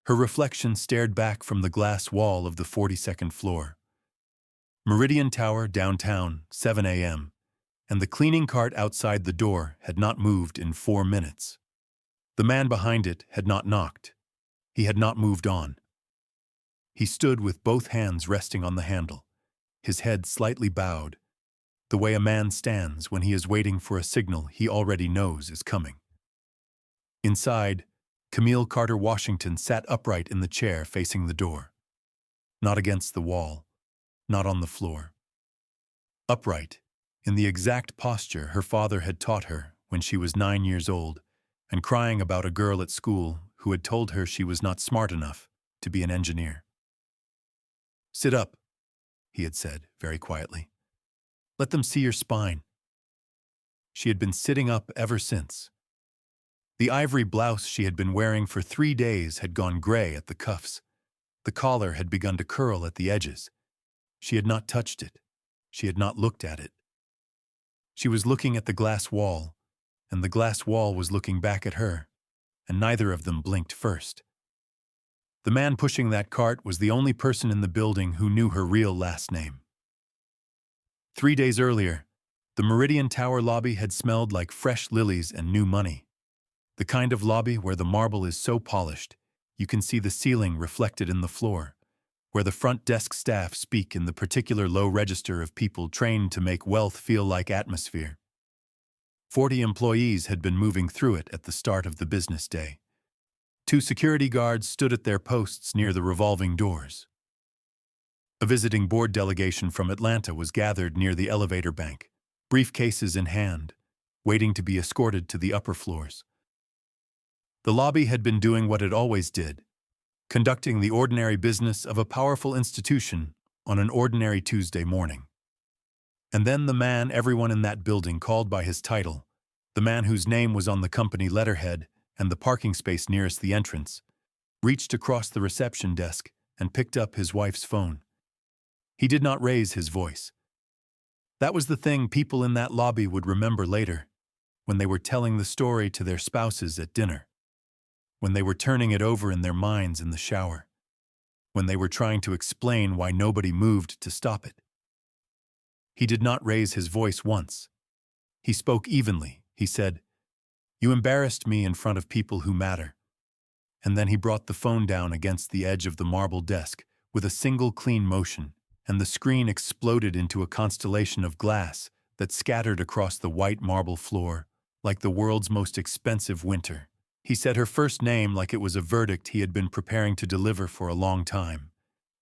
Her reflection stared back from the glass wall of the 42nd floor. Meridian Tower, downtown, 7 a.m., and the cleaning cart outside the door had not moved in 4 minutes. The man behind it had not knocked. He had not moved on. He stood with both hands resting on the handle, his head slightly bowed, the way a man stands when he is waiting for a signal he already knows is coming. Inside, Camille Carter Washington sat upright in the chair facing the door. Not against the wall, not on the floor. Upright, in the exact posture her father had taught her when she was 9 years old and crying about a girl at school who had told her she was not smart enough to be an engineer. "Sit up," he had said very quietly. "Let them see your spine." She had been sitting up ever since. The ivory blouse she had been wearing for 3 days had gone gray at the cuffs. The collar had begun to curl at the edges. She had not touched it. She had not looked at it. She was looking at the glass wall, and the glass wall was looking back at her, and neither of them blinked first. The man pushing that cart was the only person in the building who knew her real last name. 3 days earlier, the Meridian Tower lobby had smelled like fresh lilies and new money. The kind of lobby where the marble is so polished, you can see the ceiling reflected in the floor, where the front desk staff speak in the particular low register of people trained to make wealth feel like atmosphere. 40 employees had been moving through it at the start of the business day. 2 security guards stood at their posts near the revolving doors. A visiting board delegation from Atlanta was gathered near the elevator bank, briefcases in hand, waiting to be escorted to the upper floors. The lobby had been doing what it always did, conducting the ordinary business of a powerful institution on an ordinary Tuesday morning. And then the man everyone in that building called by his title, the man whose name was on the company letterhead and the parking space nearest the entrance, reached across the reception desk and picked up his wife's phone. He did not raise his voice. That was the thing people in that lobby would remember later, when they were telling the story to their spouses at dinner, when they were turning it over in their minds in the shower, when they were trying to explain why nobody moved to stop it. He did not raise his voice once. He spoke evenly. He said, "You embarrassed me in front of people who matter." And then he brought the phone down against the edge of the marble desk with a single clean motion, and the screen exploded into a constellation of glass that scattered across the white marble floor like the world's most expensive winter. He said her first name like it was a verdict he had been preparing to deliver for a long time.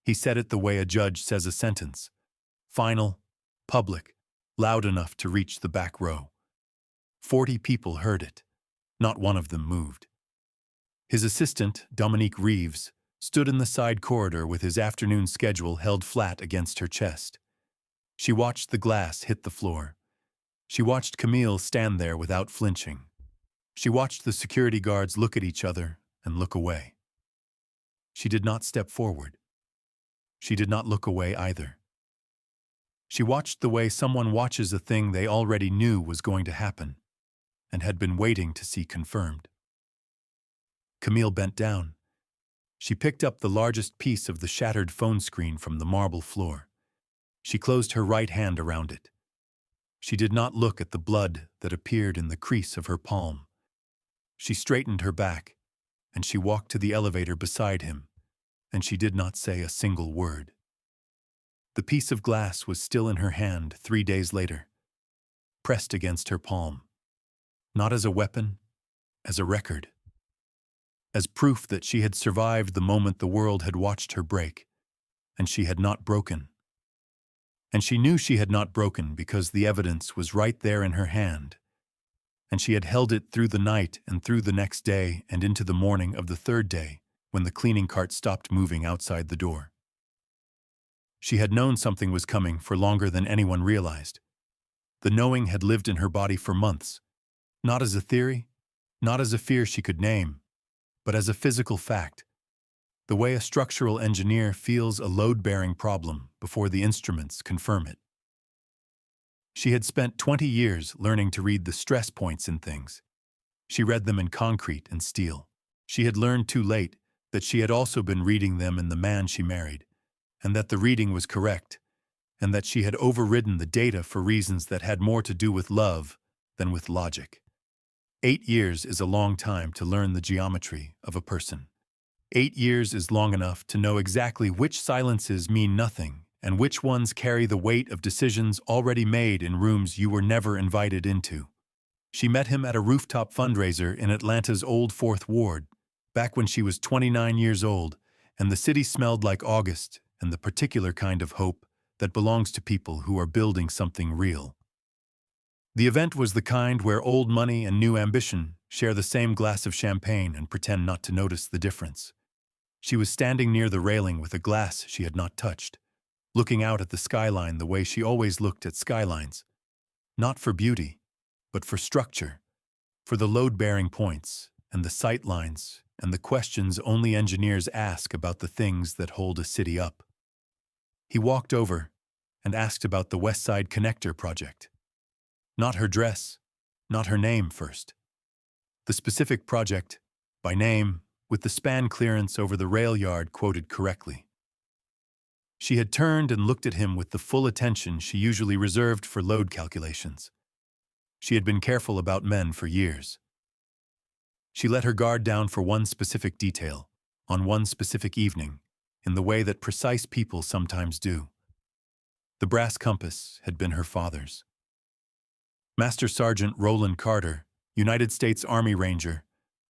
He said it the way a judge says a sentence. Final, public, loud enough to reach the back row. 40 people heard it. Not one of them moved. His assistant, Dominique Reeves, stood in the side corridor with his afternoon schedule held flat against her chest. She watched the glass hit the floor. She watched Camille stand there without flinching. She watched the security guards look at each other and look away. She did not step forward. She did not look away either. She watched the way someone watches a thing they already knew was going to happen and had been waiting to see confirmed. Camille bent down. She picked up the largest piece of the shattered phone screen from the marble floor. She closed her right hand around it. She did not look at the blood that appeared in the crease of her palm. She straightened her back, and she walked to the elevator beside him, and she did not say a single word. The piece of glass was still in her hand 3 days later, pressed against her palm, not as a weapon, as a record, as proof that she had survived the moment the world had watched her break, and she had not broken. And she knew she had not broken because the evidence was right there in her hand, and she had held it through the night and through the next day and into the morning of the 3rd day when the cleaning cart stopped moving outside the door. She had known something was coming for longer than anyone realized. The knowing had lived in her body for months, not as a theory, not as a fear she could name, but as a physical fact, the way a structural engineer feels a load-bearing problem before the instruments confirm it. She had spent 20 years learning to read the stress points in things. She read them in concrete and steel. She had learned too late that she had also been reading them in the man she married, and that the reading was correct, and that she had overridden the data for reasons that had more to do with love than with logic. 8 years is a long time to learn the geometry of a person. 8 years is long enough to know exactly which silences mean nothing and which ones carry the weight of decisions already made in rooms you were never invited into. She met him at a rooftop fundraiser in Atlanta's Old Fourth Ward, back when she was 29 years old, and the city smelled like August and the particular kind of hope that belongs to people who are building something real. The event was the kind where old money and new ambition share the same glass of champagne and pretend not to notice the difference. She was standing near the railing with a glass she had not touched, looking out at the skyline the way she always looked at skylines, not for beauty, but for structure, for the load-bearing points and the sight lines and the questions only engineers ask about the things that hold a city up. He walked over and asked about the West Side Connector project. Not her dress, not her name first. The specific project, by name, with the span clearance over the rail yard quoted correctly. She had turned and looked at him with the full attention she usually reserved for load calculations. She had been careful about men for years. She let her guard down for one specific detail, on one specific evening, in the way that precise people sometimes do. The brass compass had been her father's. Master Sergeant Roland Carter, United States Army Ranger,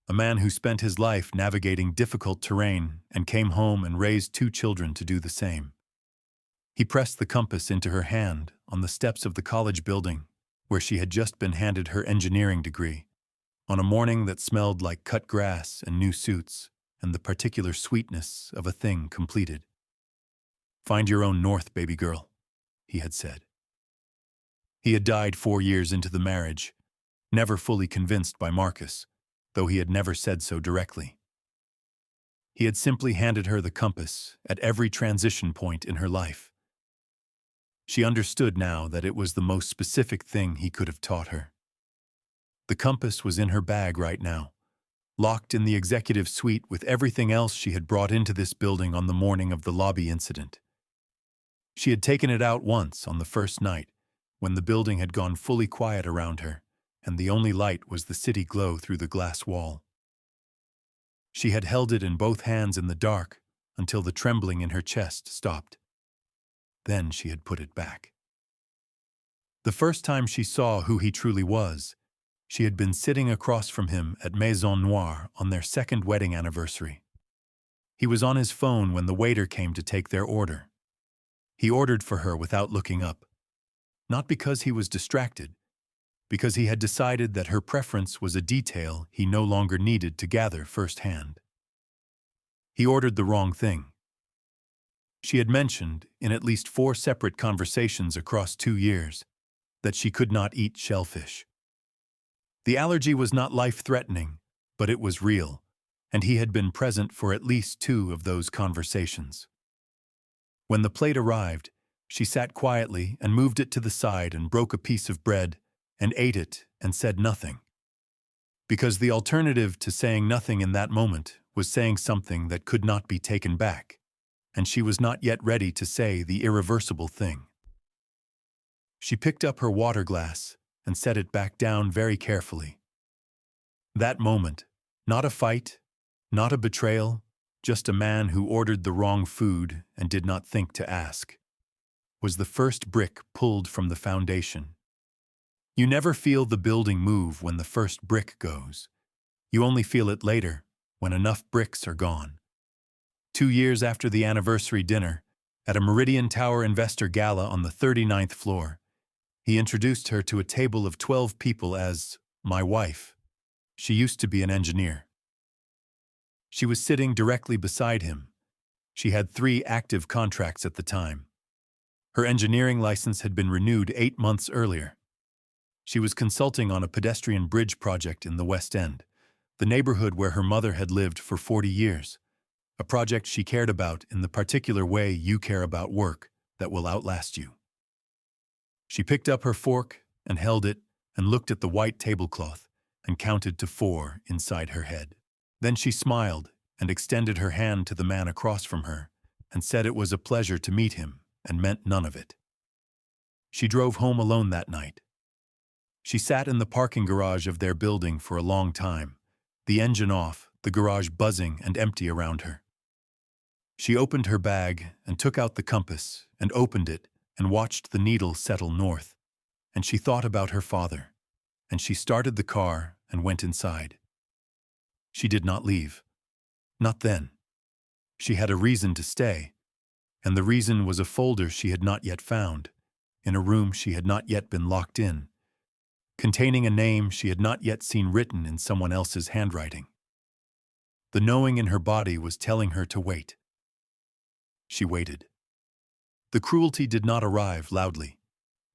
a man who spent his life navigating difficult terrain and came home and raised 2 children to do the same. He pressed the compass into her hand on the steps of the college building, where she had just been handed her engineering degree, on a morning that smelled like cut grass and new suits and the particular sweetness of a thing completed. "Find your own north, baby girl," he had said. He had died 4 years into the marriage, never fully convinced by Marcus, though he had never said so directly. He had simply handed her the compass at every transition point in her life. She understood now that it was the most specific thing he could have taught her. The compass was in her bag right now, locked in the executive suite with everything else she had brought into this building on the morning of the lobby incident. She had taken it out once on the first night, when the building had gone fully quiet around her, and the only light was the city glow through the glass wall. She had held it in both hands in the dark until the trembling in her chest stopped. Then she had put it back. The first time she saw who he truly was, she had been sitting across from him at Maison Noire on their 2nd wedding anniversary. He was on his phone when the waiter came to take their order. He ordered for her without looking up, not because he was distracted, because he had decided that her preference was a detail he no longer needed to gather firsthand. He ordered the wrong thing. She had mentioned, in at least 4 separate conversations across 2 years, that she could not eat shellfish. The allergy was not life-threatening, but it was real, and he had been present for at least 2 of those conversations. When the plate arrived, she sat quietly and moved it to the side and broke a piece of bread and ate it and said nothing. Because the alternative to saying nothing in that moment was saying something that could not be taken back, and she was not yet ready to say the irreversible thing. She picked up her water glass and set it back down very carefully. That moment, not a fight, not a betrayal, just a man who ordered the wrong food and did not think to ask, was the first brick pulled from the foundation. You never feel the building move when the first brick goes. You only feel it later, when enough bricks are gone. 2 years after the anniversary dinner, at a Meridian Tower investor gala on the 39th floor, he introduced her to a table of 12 people as my wife. She used to be an engineer. She was sitting directly beside him. She had 3 active contracts at the time. Her engineering license had been renewed 8 months earlier. She was consulting on a pedestrian bridge project in the West End, the neighborhood where her mother had lived for 40 years, a project she cared about in the particular way you care about work that will outlast you. She picked up her fork and held it and looked at the white tablecloth and counted to 4 inside her head. Then she smiled and extended her hand to the man across from her and said it was a pleasure to meet him and meant none of it. She drove home alone that night. She sat in the parking garage of their building for a long time, the engine off, the garage buzzing and empty around her. She opened her bag and took out the compass and opened it and watched the needle settle north, and she thought about her father, and she started the car and went inside. She did not leave. Not then. She had a reason to stay, and the reason was a folder she had not yet found, in a room she had not yet been locked in, containing a name she had not yet seen written in someone else's handwriting. The knowing in her body was telling her to wait. She waited. The cruelty did not arrive loudly.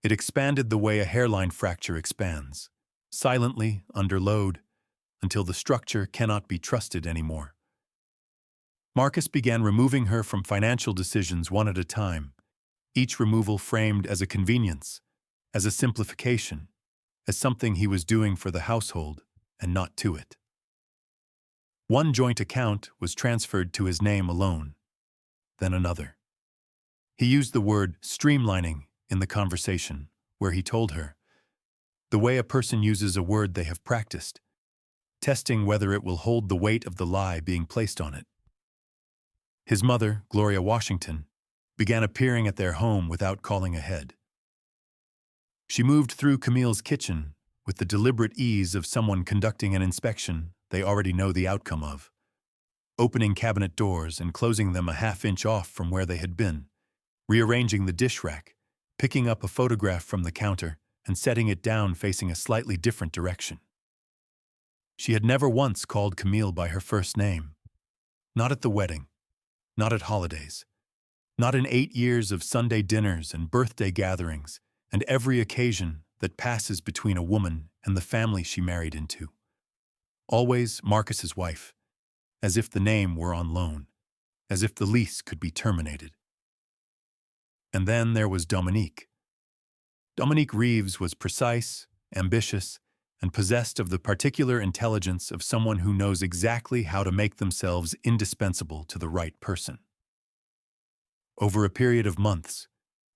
It expanded the way a hairline fracture expands, silently, under load, until the structure cannot be trusted anymore. Marcus began removing her from financial decisions one at a time, each removal framed as a convenience, as a simplification, as something he was doing for the household and not to it. One joint account was transferred to his name alone, then another. He used the word streamlining in the conversation, where he told her, the way a person uses a word they have practiced, testing whether it will hold the weight of the lie being placed on it. His mother, Gloria Washington, began appearing at their home without calling ahead. She moved through Camille's kitchen with the deliberate ease of someone conducting an inspection they already know the outcome of, opening cabinet doors and closing them a half-inch off from where they had been, rearranging the dish rack, picking up a photograph from the counter and setting it down facing a slightly different direction. She had never once called Camille by her first name. Not at the wedding, not at holidays, not in 8 years of Sunday dinners and birthday gatherings and every occasion that passes between a woman and the family she married into. Always Marcus's wife, as if the name were on loan, as if the lease could be terminated. And then there was Dominique. Dominique Reeves was precise, ambitious, and possessed of the particular intelligence of someone who knows exactly how to make themselves indispensable to the right person. Over a period of months,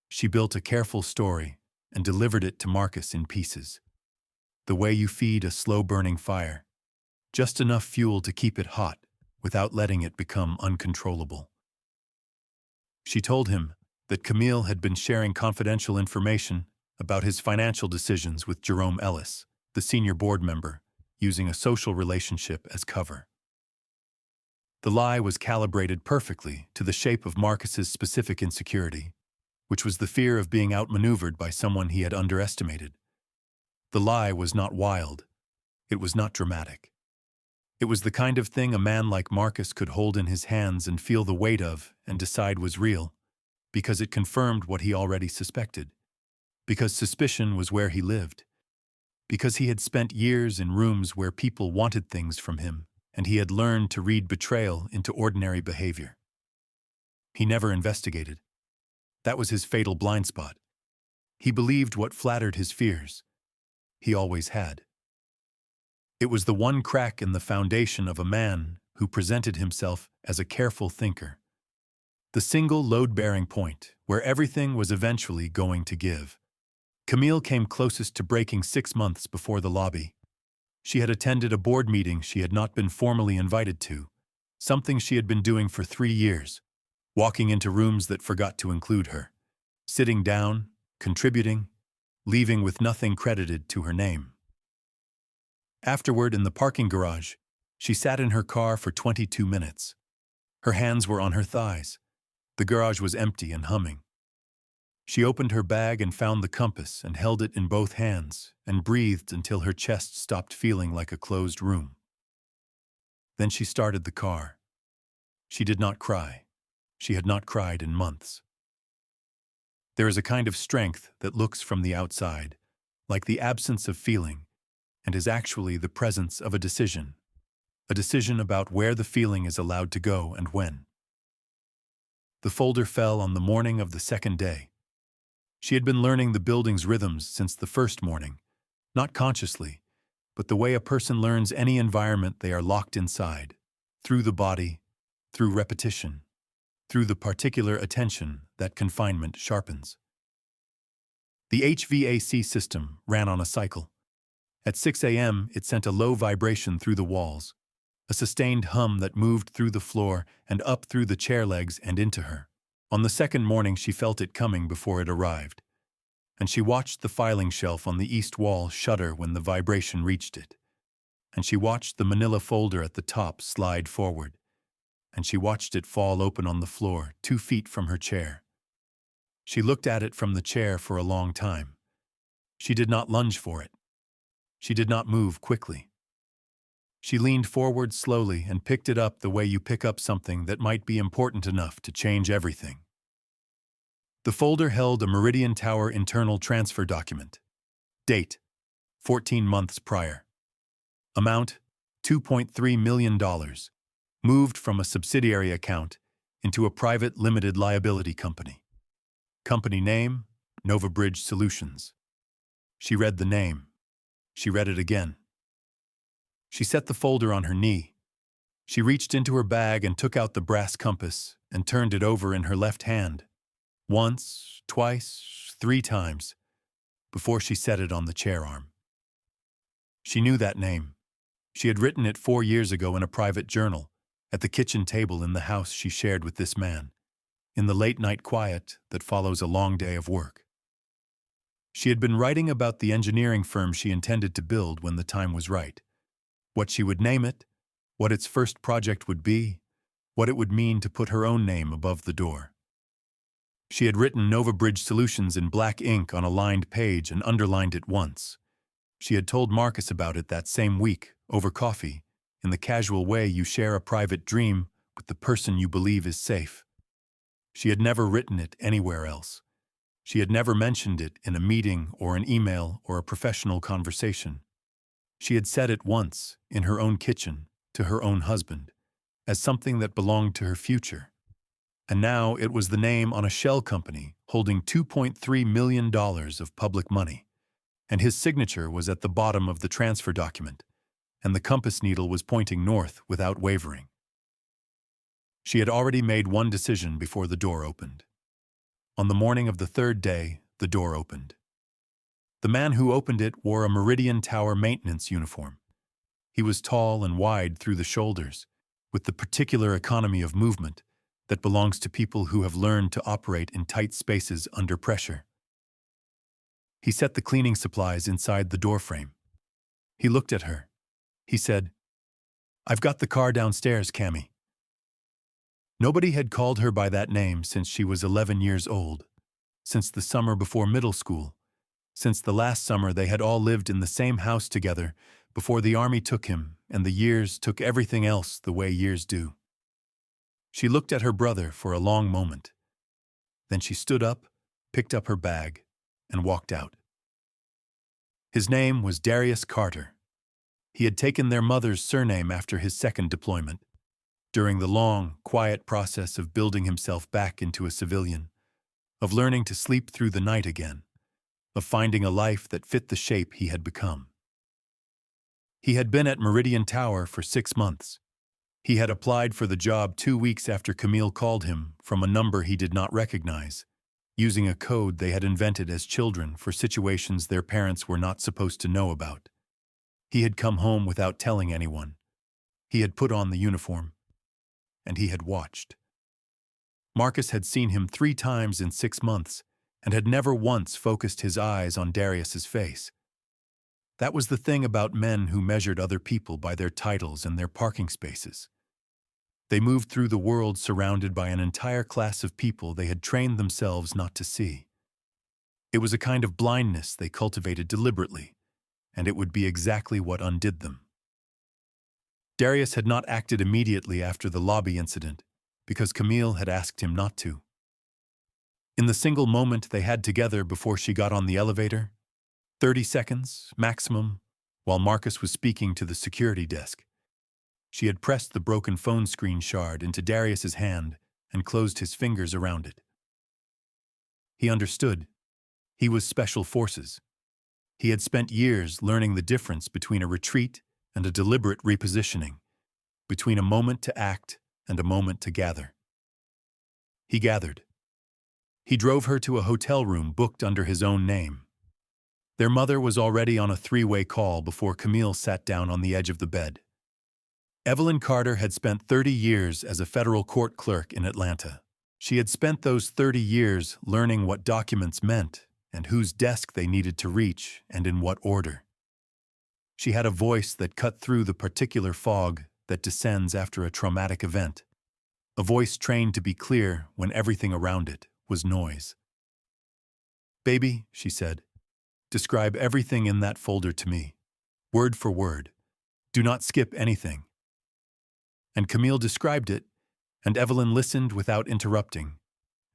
she built a careful story and delivered it to Marcus in pieces. The way you feed a slow-burning fire, just enough fuel to keep it hot without letting it become uncontrollable. She told him that Camille had been sharing confidential information about his financial decisions with Jerome Ellis, the senior board member, using a social relationship as cover. The lie was calibrated perfectly to the shape of Marcus's specific insecurity, which was the fear of being outmaneuvered by someone he had underestimated. The lie was not wild. It was not dramatic. It was the kind of thing a man like Marcus could hold in his hands and feel the weight of and decide was real, because it confirmed what he already suspected, because suspicion was where he lived, because he had spent years in rooms where people wanted things from him, and he had learned to read betrayal into ordinary behavior. He never investigated. That was his fatal blind spot. He believed what flattered his fears. He always had. It was the one crack in the foundation of a man who presented himself as a careful thinker. The single load-bearing point where everything was eventually going to give. Camille came closest to breaking 6 months before the lobby. She had attended a board meeting she had not been formally invited to, something she had been doing for 3 years, walking into rooms that forgot to include her, sitting down, contributing, leaving with nothing credited to her name. Afterward, in the parking garage, she sat in her car for 22 minutes. Her hands were on her thighs. The garage was empty and humming. She opened her bag and found the compass and held it in both hands and breathed until her chest stopped feeling like a closed room. Then she started the car. She did not cry. She had not cried in months. There is a kind of strength that looks from the outside, like the absence of feeling, and is actually the presence of a decision about where the feeling is allowed to go and when. The folder fell on the morning of the second day. She had been learning the building's rhythms since the first morning, not consciously, but the way a person learns any environment they are locked inside, through the body, through repetition, through the particular attention that confinement sharpens. The HVAC system ran on a cycle. At 6 a.m., it sent a low vibration through the walls, a sustained hum that moved through the floor and up through the chair legs and into her. On the second morning, she felt it coming before it arrived, and she watched the filing shelf on the east wall shudder when the vibration reached it, and she watched the manila folder at the top slide forward, and she watched it fall open on the floor 2 feet from her chair. She looked at it from the chair for a long time. She did not lunge for it. She did not move quickly. She leaned forward slowly and picked it up the way you pick up something that might be important enough to change everything. The folder held a Meridian Tower internal transfer document. Date: 14 months prior. Amount: $2.3 million. Moved from a subsidiary account into a private limited liability company. Company name: Nova Bridge Solutions. She read the name. She read it again. She set the folder on her knee. She reached into her bag and took out the brass compass and turned it over in her left hand. Once, twice, 3 times, before she set it on the chair arm. She knew that name. She had written it 4 years ago in a private journal, at the kitchen table in the house she shared with this man, in the late-night quiet that follows a long day of work. She had been writing about the engineering firm she intended to build when the time was right, what she would name it, what its first project would be, what it would mean to put her own name above the door. She had written Nova Bridge Solutions in black ink on a lined page and underlined it once. She had told Marcus about it that same week, over coffee, in the casual way you share a private dream with the person you believe is safe. She had never written it anywhere else. She had never mentioned it in a meeting or an email or a professional conversation. She had said it once, in her own kitchen, to her own husband, as something that belonged to her future. And now it was the name on a shell company holding $2.3 million of public money, and his signature was at the bottom of the transfer document, and the compass needle was pointing north without wavering. She had already made one decision before the door opened. On the morning of the 3rd day, the door opened. The man who opened it wore a Meridian Tower maintenance uniform. He was tall and wide through the shoulders, with the particular economy of movement that belongs to people who have learned to operate in tight spaces under pressure. He set the cleaning supplies inside the doorframe. He looked at her. He said, "I've got the car downstairs, Cammy." Nobody had called her by that name since she was 11 years old, since the summer before middle school, since the last summer they had all lived in the same house together before the army took him and the years took everything else the way years do. She looked at her brother for a long moment. Then she stood up, picked up her bag, and walked out. His name was Darius Carter. He had taken their mother's surname after his second deployment, during the long, quiet process of building himself back into a civilian, of learning to sleep through the night again, of finding a life that fit the shape he had become. He had been at Meridian Tower for 6 months. He had applied for the job 2 weeks after Camille called him from a number he did not recognize, using a code they had invented as children for situations their parents were not supposed to know about. He had come home without telling anyone. He had put on the uniform, and he had watched. Marcus had seen him 3 times in 6 months and had never once focused his eyes on Darius's face. That was the thing about men who measured other people by their titles and their parking spaces. They moved through the world surrounded by an entire class of people they had trained themselves not to see. It was a kind of blindness they cultivated deliberately, and it would be exactly what undid them. Darius had not acted immediately after the lobby incident, because Camille had asked him not to. In the single moment they had together before she got on the elevator, 30 seconds, maximum, while Marcus was speaking to the security desk, she had pressed the broken phone screen shard into Darius's hand and closed his fingers around it. He understood. He was Special Forces. He had spent years learning the difference between a retreat and a deliberate repositioning, between a moment to act and a moment to gather. He gathered. He drove her to a hotel room booked under his own name. Their mother was already on a three-way call before Camille sat down on the edge of the bed. Evelyn Carter had spent 30 years as a federal court clerk in Atlanta. She had spent those 30 years learning what documents meant and whose desk they needed to reach and in what order. She had a voice that cut through the particular fog that descends after a traumatic event, a voice trained to be clear when everything around it was noise. "Baby," she said, "describe everything in that folder to me, word for word. Do not skip anything." And Camille described it, and Evelyn listened without interrupting.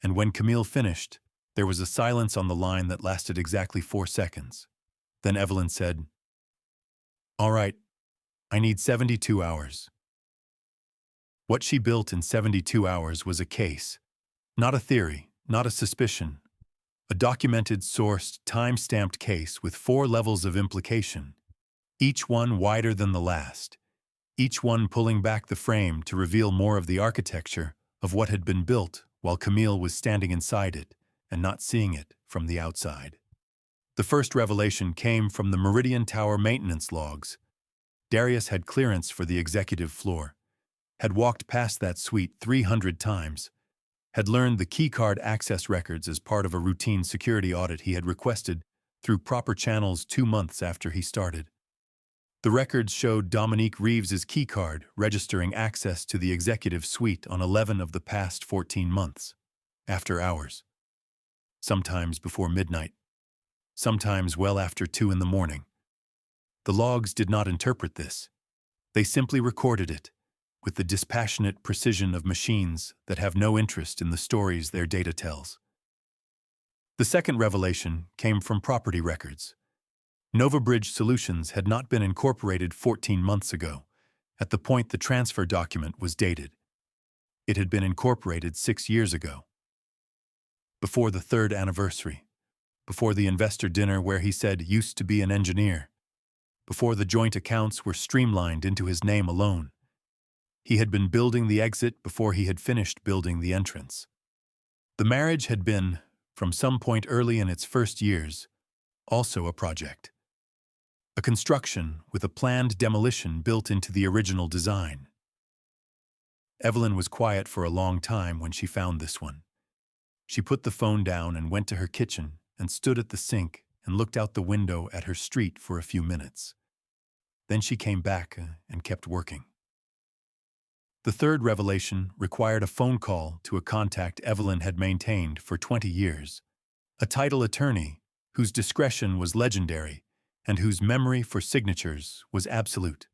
And when Camille finished, there was a silence on the line that lasted exactly 4 seconds. Then Evelyn said, "All right, I need 72 hours." What she built in 72 hours was a case, not a theory, not a suspicion, a documented, sourced, time-stamped case with 4 levels of implication, each one wider than the last, each one pulling back the frame to reveal more of the architecture of what had been built while Camille was standing inside it and not seeing it from the outside. The first revelation came from the Meridian Tower maintenance logs. Darius had clearance for the executive floor, had walked past that suite 300 times, had learned the keycard access records as part of a routine security audit he had requested through proper channels 2 months after he started. The records showed Dominique Reeves's keycard registering access to the executive suite on 11 of the past 14 months, after hours, sometimes before midnight, sometimes well after 2 in the morning. The logs did not interpret this. They simply recorded it, with the dispassionate precision of machines that have no interest in the stories their data tells. The second revelation came from property records. NovaBridge Solutions had not been incorporated 14 months ago, at the point the transfer document was dated. It had been incorporated 6 years ago. Before the 3rd anniversary, before the investor dinner where he said used to be an engineer, before the joint accounts were streamlined into his name alone. He had been building the exit before he had finished building the entrance. The marriage had been, from some point early in its first years, also a project. A construction with a planned demolition built into the original design. Evelyn was quiet for a long time when she found this one. She put the phone down and went to her kitchen and stood at the sink and looked out the window at her street for a few minutes. Then she came back and kept working. The third revelation required a phone call to a contact Evelyn had maintained for 20 years, a title attorney whose discretion was legendary and whose memory for signatures was absolute.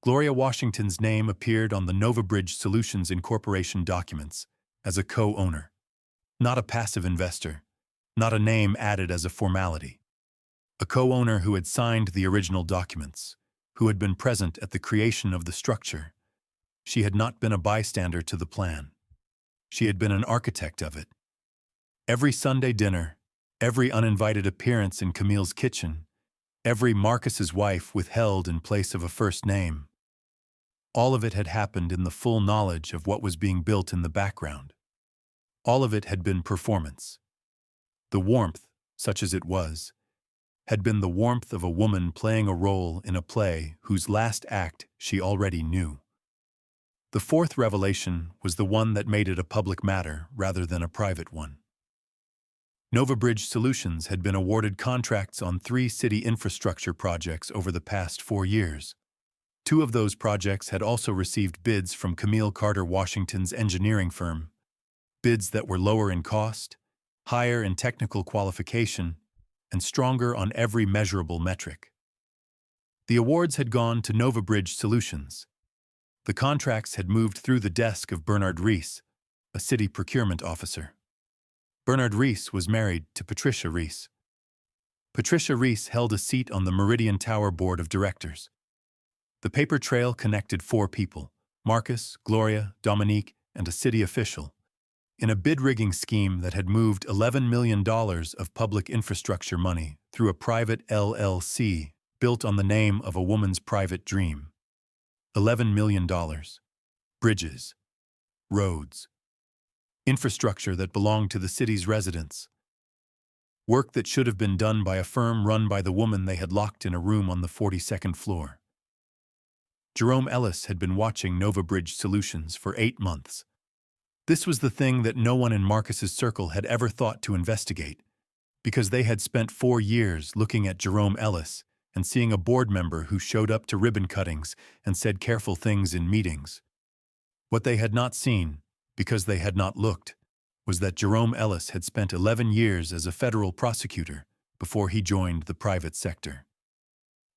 Gloria Washington's name appeared on the NovaBridge Solutions Incorporation documents as a co-owner, not a passive investor, not a name added as a formality. A co-owner who had signed the original documents, who had been present at the creation of the structure. She had not been a bystander to the plan. She had been an architect of it. Every Sunday dinner, every uninvited appearance in Camille's kitchen, every Marcus's wife withheld in place of a first name. All of it had happened in the full knowledge of what was being built in the background. All of it had been performance. The warmth, such as it was, had been the warmth of a woman playing a role in a play whose last act she already knew. The fourth revelation was the one that made it a public matter rather than a private one. NovaBridge Solutions had been awarded contracts on 3 city infrastructure projects over the past 4 years. 2 of those projects had also received bids from Camille Carter Washington's engineering firm, bids that were lower in cost, higher in technical qualification, and stronger on every measurable metric. The awards had gone to NovaBridge Solutions. The contracts had moved through the desk of Bernard Reese, a city procurement officer. Bernard Reese was married to Patricia Reese. Patricia Reese held a seat on the Meridian Tower Board of Directors. The paper trail connected 4 people, Marcus, Gloria, Dominique, and a city official, in a bid-rigging scheme that had moved $11 million of public infrastructure money through a private LLC built on the name of a woman's private dream. $11 million. Bridges, roads, infrastructure that belonged to the city's residents. Work that should have been done by a firm run by the woman they had locked in a room on the 42nd floor. Jerome Ellis had been watching Nova Bridge Solutions for 8 months. This was the thing that no one in Marcus's circle had ever thought to investigate, because they had spent 4 years looking at Jerome Ellis and seeing a board member who showed up to ribbon cuttings and said careful things in meetings. What they had not seen, because they had not looked, was that Jerome Ellis had spent 11 years as a federal prosecutor before he joined the private sector.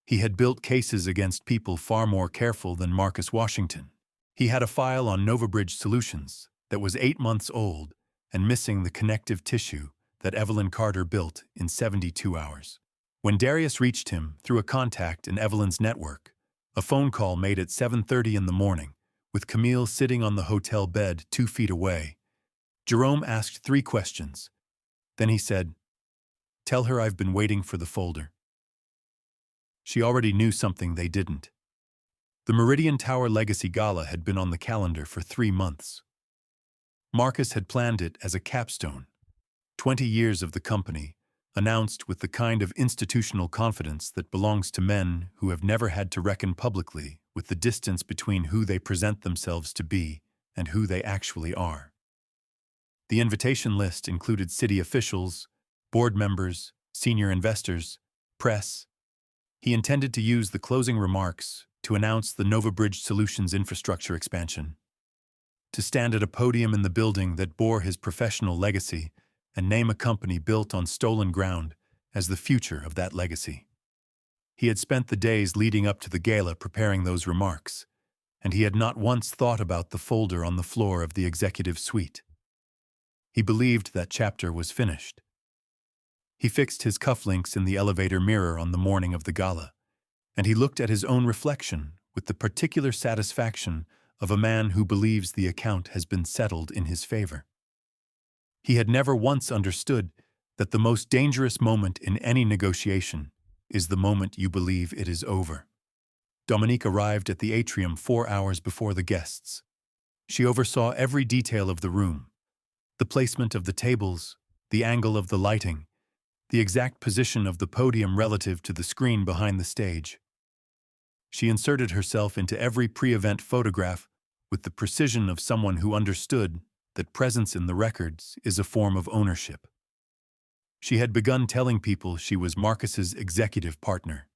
He had built cases against people far more careful than Marcus Washington. He had a file on Nova Bridge Solutions that was 8 months old and missing the connective tissue that Evelyn Carter built in 72 hours. When Darius reached him through a contact in Evelyn's network, a phone call made at 7:30 in the morning, with Camille sitting on the hotel bed 2 feet away, Jerome asked 3 questions. Then he said, "Tell her I've been waiting for the folder." She already knew something they didn't. The Meridian Tower Legacy Gala had been on the calendar for 3 months. Marcus had planned it as a capstone. 20 years of the company, announced with the kind of institutional confidence that belongs to men who have never had to reckon publicly with the distance between who they present themselves to be and who they actually are. The invitation list included city officials, board members, senior investors, press. He intended to use the closing remarks to announce the Nova Bridge Solutions infrastructure expansion, to stand at a podium in the building that bore his professional legacy and name a company built on stolen ground as the future of that legacy. He had spent the days leading up to the gala preparing those remarks, and he had not once thought about the folder on the floor of the executive suite. He believed that chapter was finished. He fixed his cufflinks in the elevator mirror on the morning of the gala, and he looked at his own reflection with the particular satisfaction of a man who believes the account has been settled in his favor. He had never once understood that the most dangerous moment in any negotiation is the moment you believe it is over. Dominique arrived at the atrium 4 hours before the guests. She oversaw every detail of the room, the placement of the tables, the angle of the lighting, the exact position of the podium relative to the screen behind the stage. She inserted herself into every pre-event photograph with the precision of someone who understood that presence in the records is a form of ownership. She had begun telling people she was Marcus's executive partner.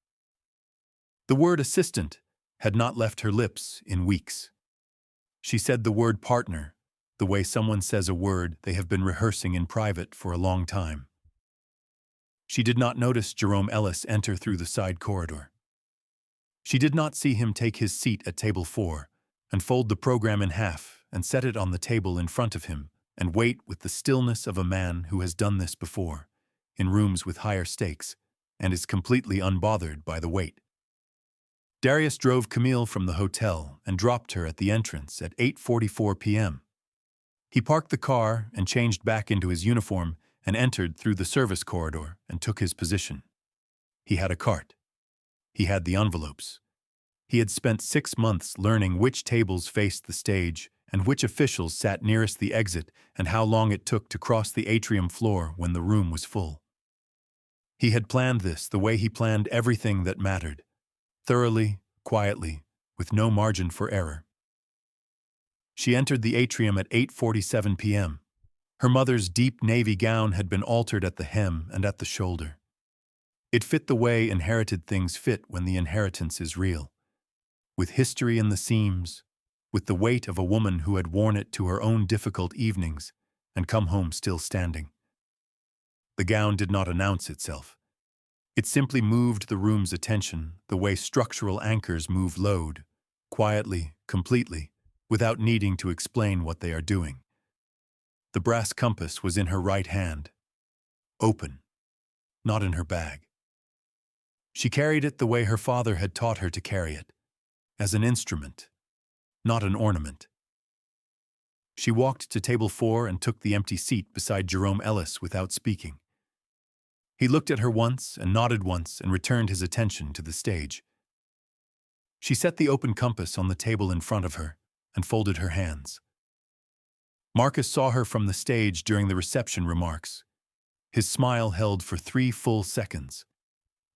The word assistant had not left her lips in weeks. She said the word partner the way someone says a word they have been rehearsing in private for a long time. She did not notice Jerome Ellis enter through the side corridor. She did not see him take his seat at table 4 and fold the program in half and set it on the table in front of him and wait with the stillness of a man who has done this before, in rooms with higher stakes, and is completely unbothered by the wait. Darius drove Camille from the hotel and dropped her at the entrance at 8:44 p.m. He parked the car and changed back into his uniform and entered through the service corridor and took his position. He had a cart. He had the envelopes. He had spent 6 months learning which tables faced the stage and which officials sat nearest the exit and how long it took to cross the atrium floor when the room was full. He had planned this the way he planned everything that mattered, thoroughly, quietly, with no margin for error. She entered the atrium at 8:47 p.m. Her mother's deep navy gown had been altered at the hem and at the shoulder. It fit the way inherited things fit when the inheritance is real, with history in the seams, with the weight of a woman who had worn it to her own difficult evenings and come home still standing. The gown did not announce itself. It simply moved the room's attention the way structural anchors move load, quietly, completely, without needing to explain what they are doing. The brass compass was in her right hand, open, not in her bag. She carried it the way her father had taught her to carry it, as an instrument, not an ornament. She walked to table 4 and took the empty seat beside Jerome Ellis without speaking. He looked at her once and nodded once and returned his attention to the stage. She set the open compass on the table in front of her and folded her hands. Marcus saw her from the stage during the reception remarks. His smile held for 3 full seconds,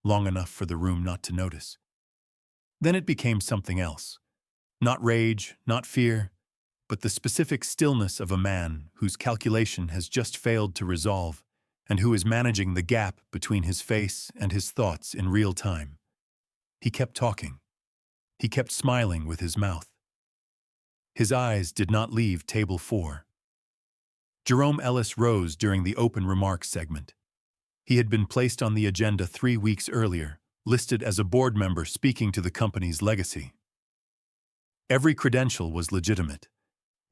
long enough for the room not to notice. Then it became something else. Not rage, not fear, but the specific stillness of a man whose calculation has just failed to resolve and who is managing the gap between his face and his thoughts in real time. He kept talking. He kept smiling with his mouth. His eyes did not leave table 4. Jerome Ellis rose during the open remarks segment. He had been placed on the agenda 3 weeks earlier, listed as a board member speaking to the company's legacy. Every credential was legitimate.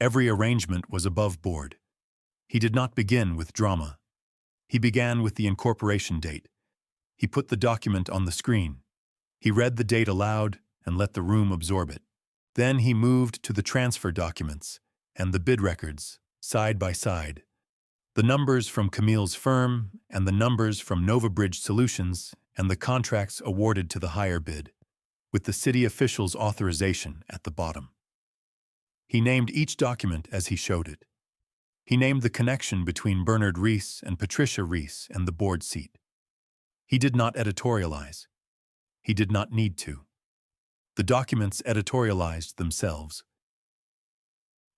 Every arrangement was above board. He did not begin with drama. He began with the incorporation date. He put the document on the screen. He read the date aloud and let the room absorb it. Then he moved to the transfer documents and the bid records, side by side. The numbers from Camille's firm and the numbers from Nova Bridge Solutions and the contracts awarded to the higher bid, with the city official's authorization at the bottom. He named each document as he showed it. He named the connection between Bernard Rees and Patricia Rees and the board seat. He did not editorialize. He did not need to. The documents editorialized themselves.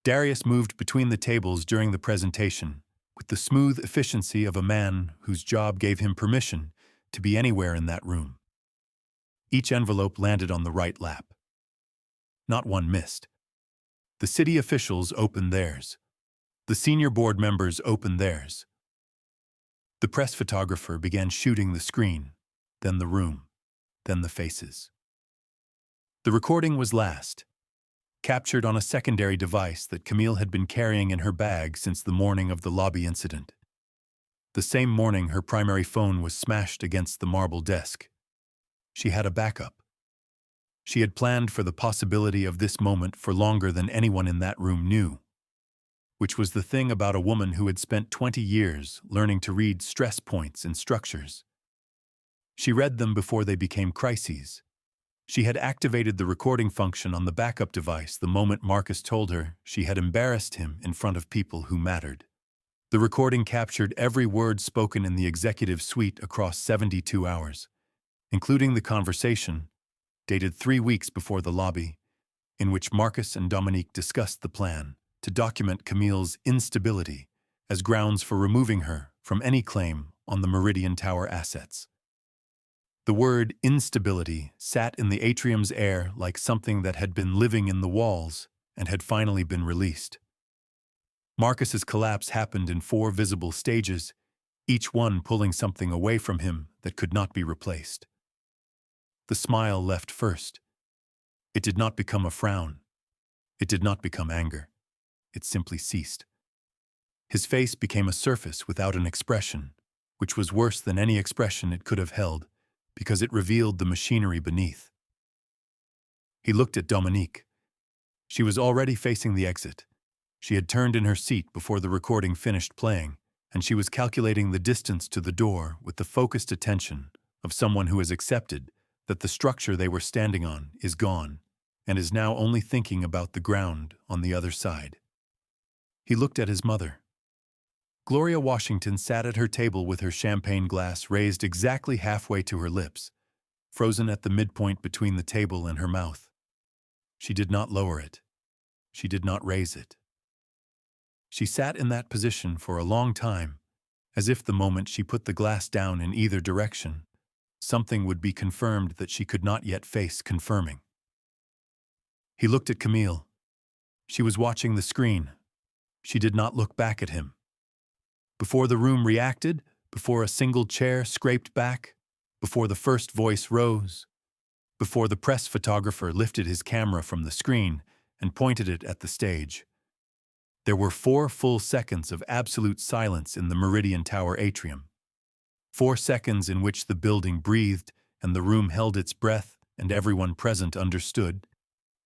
Darius moved between the tables during the presentation with the smooth efficiency of a man whose job gave him permission to be anywhere in that room. Each envelope landed on the right lap. Not one missed. The city officials opened theirs. The senior board members opened theirs. The press photographer began shooting the screen, then the room, then the faces. The recording was last, captured on a secondary device that Camille had been carrying in her bag since the morning of the lobby incident. The same morning her primary phone was smashed against the marble desk. She had a backup. She had planned for the possibility of this moment for longer than anyone in that room knew, which was the thing about a woman who had spent 20 years learning to read stress points and structures. She read them before they became crises. She had activated the recording function on the backup device the moment Marcus told her she had embarrassed him in front of people who mattered. The recording captured every word spoken in the executive suite across 72 hours, including the conversation, dated 3 weeks before the lobby, in which Marcus and Dominique discussed the plan to document Camille's instability as grounds for removing her from any claim on the Meridian Tower assets. The word instability sat in the atrium's air like something that had been living in the walls and had finally been released. Marcus's collapse happened in 4 visible stages, each one pulling something away from him that could not be replaced. The smile left first. It did not become a frown. It did not become anger. It simply ceased. His face became a surface without an expression, which was worse than any expression it could have held, because it revealed the machinery beneath. He looked at Dominique. She was already facing the exit. She had turned in her seat before the recording finished playing, and she was calculating the distance to the door with the focused attention of someone who has accepted that the structure they were standing on is gone and is now only thinking about the ground on the other side. He looked at his mother. Gloria Washington sat at her table with her champagne glass raised exactly halfway to her lips, frozen at the midpoint between the table and her mouth. She did not lower it. She did not raise it. She sat in that position for a long time, as if the moment she put the glass down in either direction, something would be confirmed that she could not yet face confirming. He looked at Camille. She was watching the screen. She did not look back at him. Before the room reacted, before a single chair scraped back, before the first voice rose, before the press photographer lifted his camera from the screen and pointed it at the stage, there were 4 full seconds of absolute silence in the Meridian Tower atrium. 4 seconds in which the building breathed and the room held its breath and everyone present understood,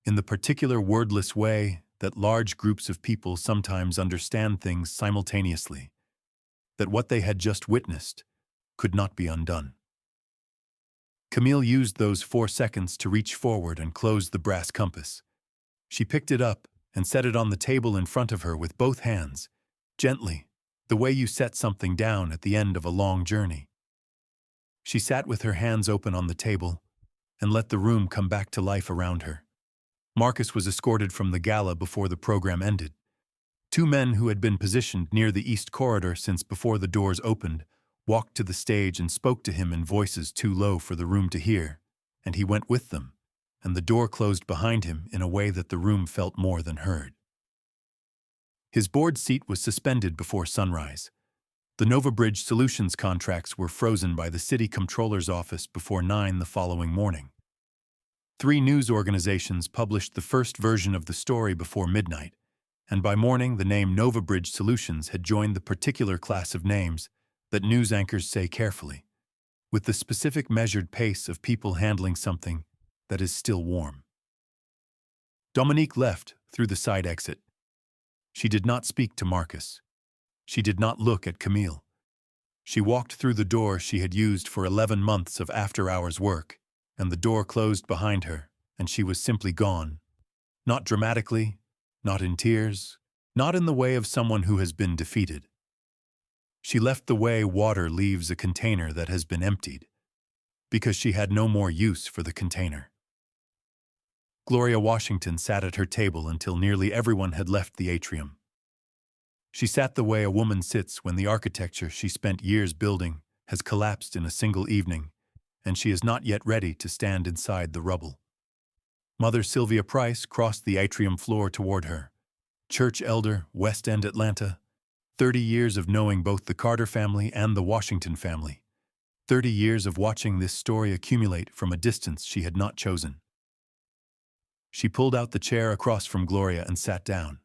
in the particular wordless way that large groups of people sometimes understand things simultaneously, that what they had just witnessed could not be undone. Camille used those 4 seconds to reach forward and close the brass compass. She picked it up and set it on the table in front of her with both hands, gently, the way you set something down at the end of a long journey. She sat with her hands open on the table and let the room come back to life around her. Marcus was escorted from the gala before the program ended. 2 men who had been positioned near the east corridor since before the doors opened walked to the stage and spoke to him in voices too low for the room to hear, and he went with them, and the door closed behind him in a way that the room felt more than heard. His board seat was suspended before sunrise. The Nova Bridge Solutions contracts were frozen by the city comptroller's office before 9 the following morning. 3 news organizations published the first version of the story before midnight, and by morning the name Nova Bridge Solutions had joined the particular class of names that news anchors say carefully, with the specific measured pace of people handling something that is still warm. Dominique left through the side exit. She did not speak to Marcus. She did not look at Camille. She walked through the door she had used for 11 months of after-hours work, and the door closed behind her, and she was simply gone. Not dramatically, not in tears, not in the way of someone who has been defeated. She left the way water leaves a container that has been emptied, because she had no more use for the container. Gloria Washington sat at her table until nearly everyone had left the atrium. She sat the way a woman sits when the architecture she spent years building has collapsed in a single evening, and she is not yet ready to stand inside the rubble. Mother Sylvia Price crossed the atrium floor toward her. Church elder, West End, Atlanta. 30 years of knowing both the Carter family and the Washington family. 30 years of watching this story accumulate from a distance she had not chosen. She pulled out the chair across from Gloria and sat down.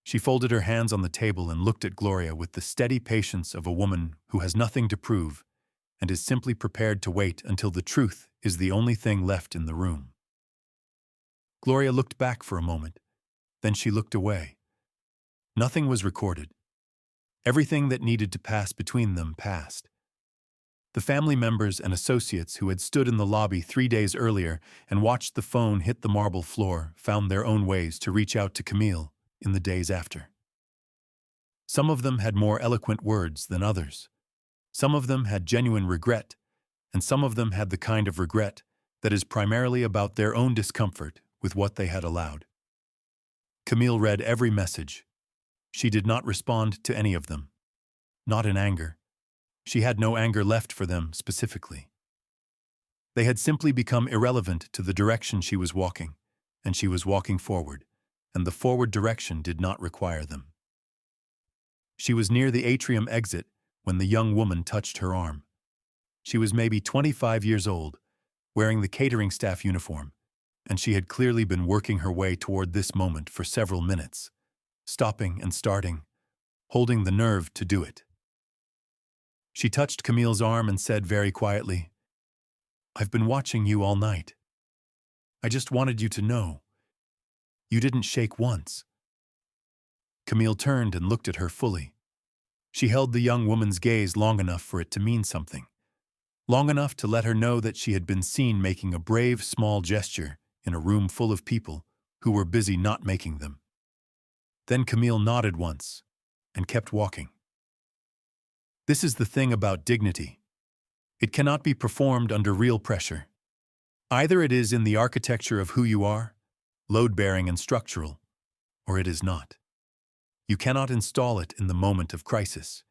She folded her hands on the table and looked at Gloria with the steady patience of a woman who has nothing to prove and is simply prepared to wait until the truth is the only thing left in the room. Gloria looked back for a moment, then she looked away. Nothing was recorded. Everything that needed to pass between them passed. The family members and associates who had stood in the lobby 3 days earlier and watched the phone hit the marble floor found their own ways to reach out to Camille in the days after. Some of them had more eloquent words than others. Some of them had genuine regret, and some of them had the kind of regret that is primarily about their own discomfort with what they had allowed. Camille read every message. She did not respond to any of them. Not in anger. She had no anger left for them specifically. They had simply become irrelevant to the direction she was walking, and she was walking forward, and the forward direction did not require them. She was near the atrium exit when the young woman touched her arm. She was maybe 25 years old, wearing the catering staff uniform, and she had clearly been working her way toward this moment for several minutes, stopping and starting, holding the nerve to do it. She touched Camille's arm and said very quietly, "I've been watching you all night. I just wanted you to know. You didn't shake once." Camille turned and looked at her fully. She held the young woman's gaze long enough for it to mean something, long enough to let her know that she had been seen making a brave small gesture in a room full of people who were busy not making them. Then Camille nodded once and kept walking. This is the thing about dignity. It cannot be performed under real pressure. Either it is in the architecture of who you are, load-bearing and structural, or it is not. You cannot install it in the moment of crisis.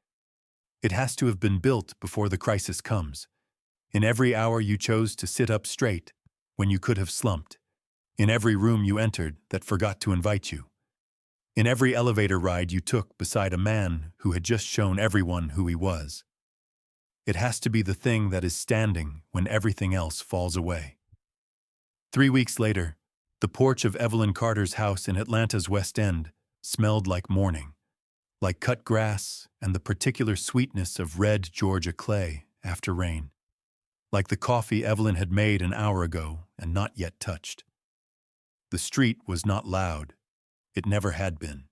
It has to have been built before the crisis comes. In every hour you chose to sit up straight when you could have slumped. In every room you entered that forgot to invite you. In every elevator ride you took beside a man who had just shown everyone who he was. It has to be the thing that is standing when everything else falls away. 3 weeks later, the porch of Evelyn Carter's house in Atlanta's West End smelled like morning, like cut grass and the particular sweetness of red Georgia clay after rain, like the coffee Evelyn had made an hour ago and not yet touched. The street was not loud. It never had been.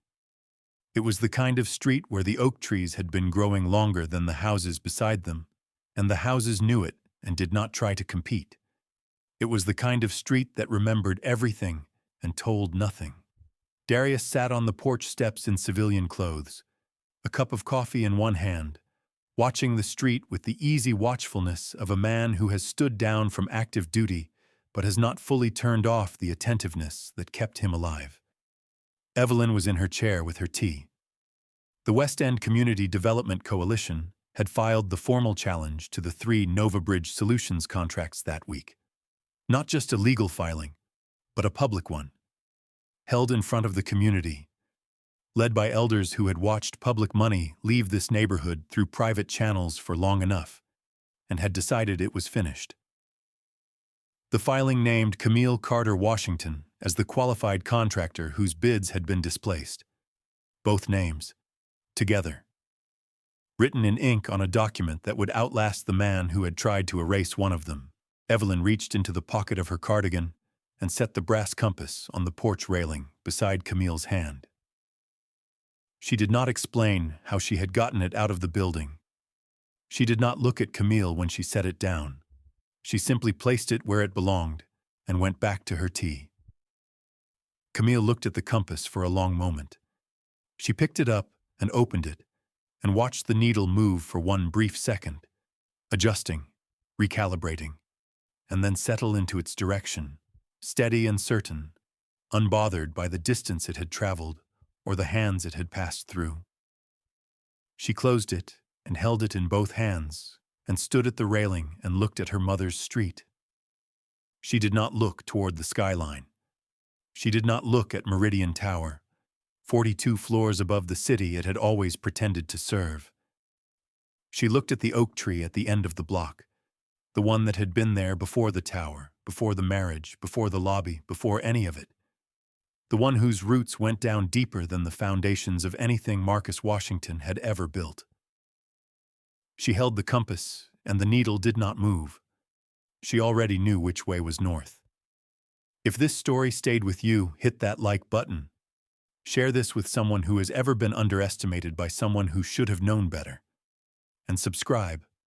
It was the kind of street where the oak trees had been growing longer than the houses beside them, and the houses knew it and did not try to compete. It was the kind of street that remembered everything and told nothing. Darius sat on the porch steps in civilian clothes, a cup of coffee in one hand, watching the street with the easy watchfulness of a man who has stood down from active duty but has not fully turned off the attentiveness that kept him alive. Evelyn was in her chair with her tea. The West End Community Development Coalition had filed the formal challenge to the 3 Nova Bridge Solutions contracts that week. Not just a legal filing, but a public one, held in front of the community, led by elders who had watched public money leave this neighborhood through private channels for long enough, and had decided it was finished. The filing named Camille Carter Washington as the qualified contractor whose bids had been displaced. Both names, together, written in ink on a document that would outlast the man who had tried to erase one of them. Evelyn reached into the pocket of her cardigan and set the brass compass on the porch railing beside Camille's hand. She did not explain how she had gotten it out of the building. She did not look at Camille when she set it down. She simply placed it where it belonged and went back to her tea. Camille looked at the compass for a long moment. She picked it up and opened it and watched the needle move for one brief second, adjusting, recalibrating, and then settle into its direction, steady and certain, unbothered by the distance it had traveled or the hands it had passed through. She closed it and held it in both hands and stood at the railing and looked at her mother's street. She did not look toward the skyline. She did not look at Meridian Tower, 42 floors above the city it had always pretended to serve. She looked at the oak tree at the end of the block, the one that had been there before the tower, before the marriage, before the lobby, before any of it. The one whose roots went down deeper than the foundations of anything Marcus Washington had ever built. She held the compass, and the needle did not move. She already knew which way was north. If this story stayed with you, hit that like button. Share this with someone who has ever been underestimated by someone who should have known better. And subscribe.